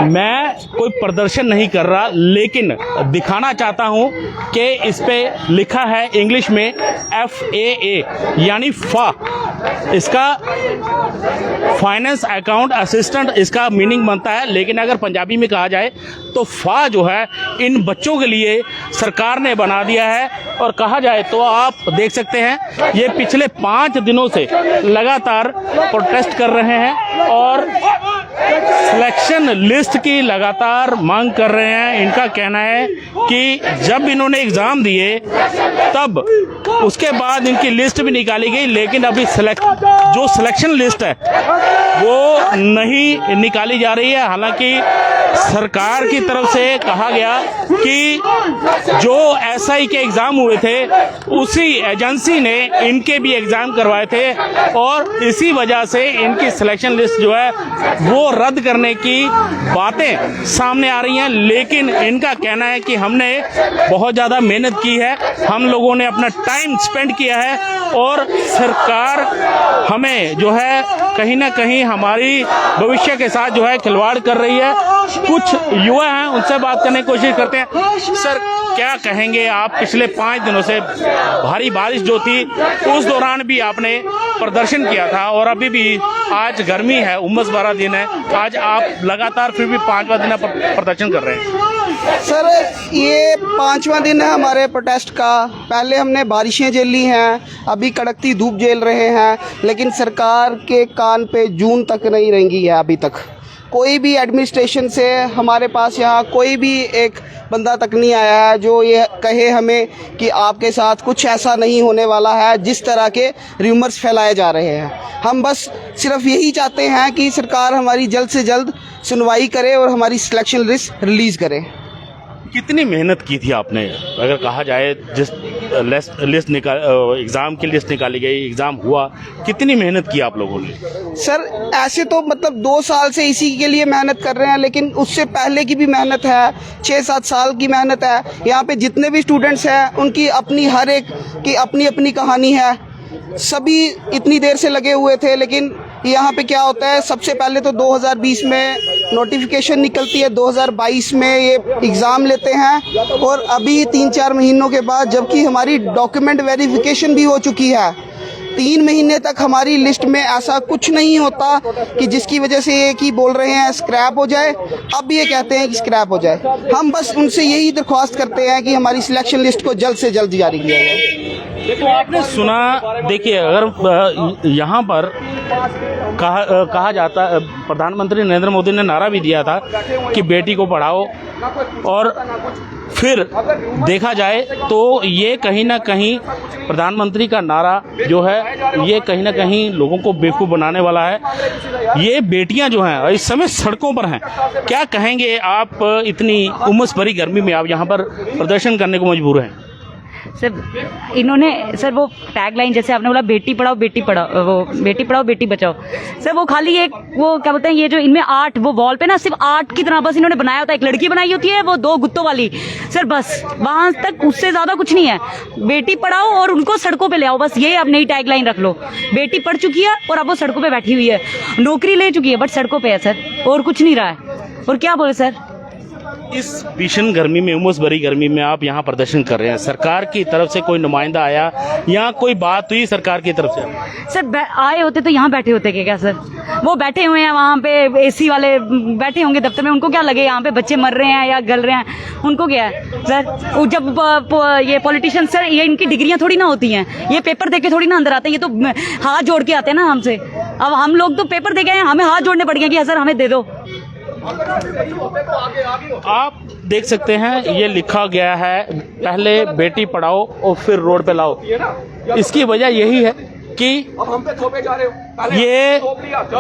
मैं कोई प्रदर्शन नहीं कर रहा, लेकिन दिखाना चाहता हूं कि इस पे लिखा है इंग्लिश में FAA यानी फा। इसका फाइनेंस अकाउंट असिस्टेंट इसका मीनिंग बनता है, लेकिन अगर पंजाबी में कहा जाए तो फा जो है इन बच्चों के लिए सरकार ने बना दिया है। और कहा जाए तो आप देख सकते हैं ये पिछले 5 दिनों से लगातार प्रोटेस्ट कर रहे हैं और सिलेक्शन लिस्ट की लगातार मांग कर रहे हैं। इनका कहना है कि जब इन्होंने एग्ज़ाम दिए तब उसके बाद इनकी लिस्ट भी निकाली गई, लेकिन अभी जो सिलेक्शन लिस्ट है वो नहीं निकाली जा रही है। हालांकि सरकार की तरफ से कहा गया कि जो SI के एग्ज़ाम हुए थे उसी एजेंसी ने इनके भी एग्ज़ाम करवाए थे और इसी वजह से इनकी सिलेक्शन लिस्ट जो है वो रद्द करने की बातें सामने आ रही हैं। लेकिन इनका कहना है कि हमने बहुत ज़्यादा मेहनत की है, हम लोगों ने अपना टाइम स्पेंड किया है और सरकार हमें जो है कहीं ना कहीं हमारी भविष्य के साथ जो है खिलवाड़ कर रही है। कुछ युवा हैं, उनसे बात करने की कोशिश करते हैं। सर, क्या कहेंगे आप? पिछले 5 दिनों से भारी बारिश जो थी उस दौरान भी आपने प्रदर्शन किया था और अभी भी आज गर्मी है, उमस भरा दिन है, आज आप लगातार फिर भी 5वां दिन प्रदर्शन कर रहे हैं। सर, ये 5वां दिन है हमारे प्रोटेस्ट का। पहले हमने बारिशें झेली हैं, अभी कड़कती धूप झेल रहे हैं, लेकिन सरकार के कान पे जून तक नहीं रेंगी है। अभी तक कोई भी एडमिनिस्ट्रेशन से हमारे पास यहाँ कोई भी एक बंदा तक नहीं आया है जो ये कहे हमें कि आपके साथ कुछ ऐसा नहीं होने वाला है जिस तरह के र्यूमर्स फैलाए जा रहे हैं। हम बस सिर्फ यही चाहते हैं कि सरकार हमारी जल्द से जल्द सुनवाई करे और हमारी सिलेक्शन लिस्ट रिलीज़ करे। कितनी मेहनत की थी आपने, अगर कहा जाए जिस लिस्ट एग्ज़ाम की लिस्ट निकाली गई, एग्ज़ाम हुआ, कितनी मेहनत की आप लोगों ने? सर, ऐसे तो मतलब 2 साल से इसी के लिए मेहनत कर रहे हैं, लेकिन उससे पहले की भी मेहनत है, 6-7 साल की मेहनत है। यहाँ पे जितने भी स्टूडेंट्स हैं उनकी अपनी हर एक की अपनी अपनी कहानी है। सभी इतनी देर से लगे हुए थे, लेकिन यहाँ पे क्या होता है, सबसे पहले तो 2020 में नोटिफिकेशन निकलती है, 2022 में ये एग्ज़ाम लेते हैं और अभी 3-4 महीनों के बाद, जबकि हमारी डॉक्यूमेंट वेरिफिकेशन भी हो चुकी है, 3 महीने तक हमारी लिस्ट में ऐसा कुछ नहीं होता कि जिसकी वजह से ये कि बोल रहे हैं स्क्रैप हो जाए, अब ये कहते हैं कि स्क्रैप हो जाए। हम बस उनसे यही दरख्वास्त करते हैं कि हमारी सिलेक्शन लिस्ट को जल्द से जल्द जारी किया जाए। तो आपने सुना, देखिए, अगर यहाँ पर कहा जाता, प्रधानमंत्री नरेंद्र मोदी ने नारा भी दिया था कि बेटी को पढ़ाओ, और फिर देखा जाए तो ये कहीं ना कहीं प्रधानमंत्री का नारा जो है ये कहीं ना कहीं लोगों को बेवकूफ़ बनाने वाला है। ये बेटियां जो हैं इस समय सड़कों पर हैं। क्या कहेंगे आप, इतनी उमस भरी गर्मी में आप यहाँ पर प्रदर्शन करने को मजबूर हैं? सर, इन्होंने सर वो टैगलाइन जैसे आपने बोला बेटी पढ़ाओ बेटी पढ़ाओ, वो बेटी पढ़ाओ बेटी बचाओ, सर वो खाली एक वो क्या बोलते हैं, ये जो इनमें आर्ट, वो वॉल पे ना सिर्फ आर्ट की तरह बस इन्होंने बनाया होता है। एक लड़की बनाई होती है वो 2 गुत्तों वाली, सर बस वहां तक, उससे ज्यादा कुछ नहीं है। बेटी पढ़ाओ और उनको सड़कों पे ले आओ, बस ये अब नई टैगलाइन रख लो। बेटी पढ़ चुकी है और अब वो सड़कों पे बैठी हुई है, नौकरी ले चुकी है बट सड़कों पे है सर, और कुछ नहीं रहा है। और क्या बोले सर, इस भीषण गर्मी में, उमस भरी गर्मी में आप यहाँ प्रदर्शन कर रहे हैं, सरकार की तरफ से कोई नुमाइंदा आया, यहाँ कोई बात हुई सरकार की तरफ से? सर आए होते तो यहाँ बैठे होते क्या सर? वो बैठे हुए हैं वहाँ पे, AC वाले बैठे होंगे दफ्तर में, उनको क्या लगे यहाँ पे बच्चे मर रहे हैं या गल रहे हैं, उनको क्या है सर? जब ये पॉलिटिशियन सर, ये इनकी डिग्रियाँ थोड़ी ना होती हैं, ये पेपर दे के थोड़ी ना अंदर आते हैं, ये तो हाथ जोड़ के आते हैं ना हमसे। अब हम लोग तो पेपर दे गए हैं, हमें हाथ जोड़ने पड़ गए कि सर हमें दे दो। आप देख सकते हैं ये लिखा गया है, पहले बेटी पढ़ाओ और फिर रोड पे लाओ। इसकी वजह यही है कि ये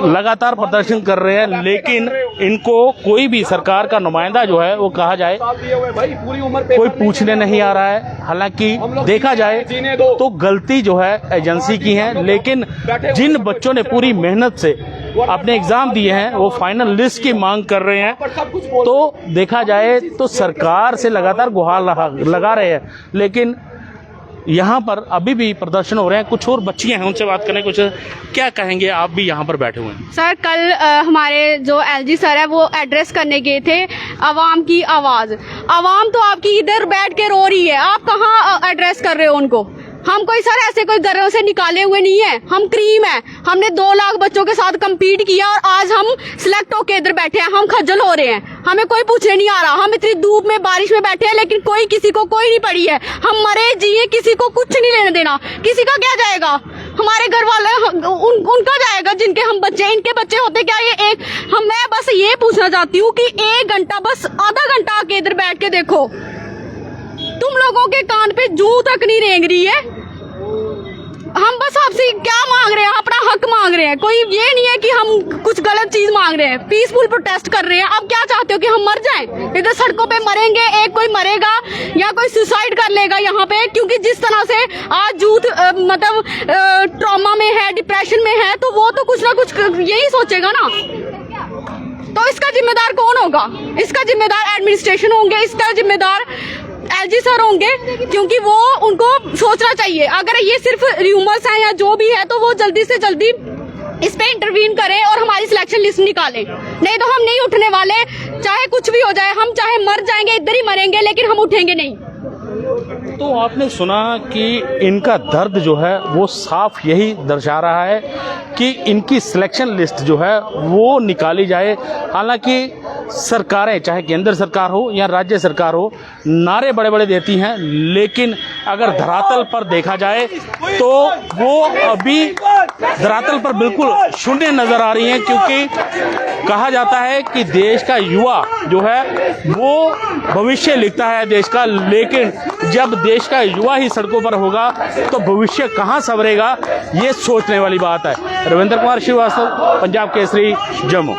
लगातार प्रदर्शन कर रहे हैं, लेकिन इनको कोई भी सरकार का नुमाइंदा जो है वो कहा जाए कोई पूछने नहीं आ रहा है। हालांकि देखा जाए तो गलती जो है एजेंसी की है, लेकिन जिन बच्चों ने पूरी मेहनत से अपने एग्जाम दिए हैं वो फाइनल लिस्ट की मांग कर रहे हैं, तो देखा जाए तो सरकार से लगातार गुहार लगा रहे हैं, लेकिन यहाँ पर अभी भी प्रदर्शन हो रहे हैं। कुछ और बच्चियां हैं, उनसे बात करें, कुछ क्या कहेंगे। आप भी यहाँ पर बैठे हुए हैं। सर कल हमारे जो एलजी सर है वो एड्रेस करने गए थे आवाम की आवाज़। आवाम तो आपकी इधर बैठ के रो रही है, आप कहाँ एड्रेस कर रहे हो उनको। हम कोई सर ऐसे कोई घरों से निकाले हुए नहीं है, हम क्रीम है। हमने 2 लाख बच्चों के साथ compete किया और आज हम सिलेक्ट होके इधर बैठे हैं। हम खज्जल हो रहे हैं, हमें कोई पूछने नहीं आ रहा। हम इतनी धूप में बारिश में बैठे हैं लेकिन कोई किसी को कोई नहीं पड़ी है। हम मरे जिए किसी को कुछ नहीं लेने देना। किसी का क्या जाएगा, हमारे घर वाले उनका जाएगा जिनके हम बच्चे, इनके बच्चे होते क्या ये एक हम। मैं बस ये पूछना चाहती हूँ कि 1 घंटा, बस आधा घंटा आके इधर बैठ के देखो, तुम लोगों के कान पे जू तक नहीं रेंग रही है। हम बस आपसे क्या मांग रहे हैं, अपना हक मांग रहे हैं। कोई ये नहीं है कि हम कुछ गलत चीज मांग रहे हैं, पीसफुल प्रोटेस्ट कर रहे हैं। आप क्या चाहते हो कि हम मर जाएं? इधर सड़कों पे मरेंगे, एक कोई मरेगा या कोई सुसाइड कर लेगा यहाँ पे, क्योंकि जिस तरह से आज यूथ मतलब ट्रॉमा में है, डिप्रेशन में है, तो वो तो कुछ ना कुछ यही सोचेगा ना। तो इसका जिम्मेदार कौन होगा? इसका जिम्मेदार एडमिनिस्ट्रेशन होंगे, इसका जिम्मेदार एलजी सर होंगे, क्योंकि वो उनको सोचना चाहिए। अगर ये सिर्फ र्यूमर्स हैं या जो भी है तो वो जल्दी से जल्दी इस पे इंटरवीन करें और हमारी सिलेक्शन लिस्ट निकालें। नहीं तो हम नहीं उठने वाले, चाहे कुछ भी हो जाए। हम चाहे मर जाएंगे, इधर ही मरेंगे, लेकिन हम उठेंगे नहीं। तो आपने सुना कि इनका दर्द जो है वो साफ यही दर्शा रहा है कि इनकी सिलेक्शन लिस्ट जो है वो निकाली जाए। हालांकि सरकारें, चाहे केंद्र सरकार हो या राज्य सरकार हो, नारे बड़े बड़े देती हैं, लेकिन अगर धरातल पर देखा जाए तो वो अभी धरातल पर बिल्कुल शून्य नज़र आ रही हैं। क्योंकि कहा जाता है कि देश का युवा जो है वो भविष्य लिखता है देश का, लेकिन जब देश का युवा ही सड़कों पर होगा तो भविष्य कहाँ संवरेगा, ये सोचने वाली बात है। रविंद्र कुमार श्रीवास्तव, पंजाब केसरी, जम्मू।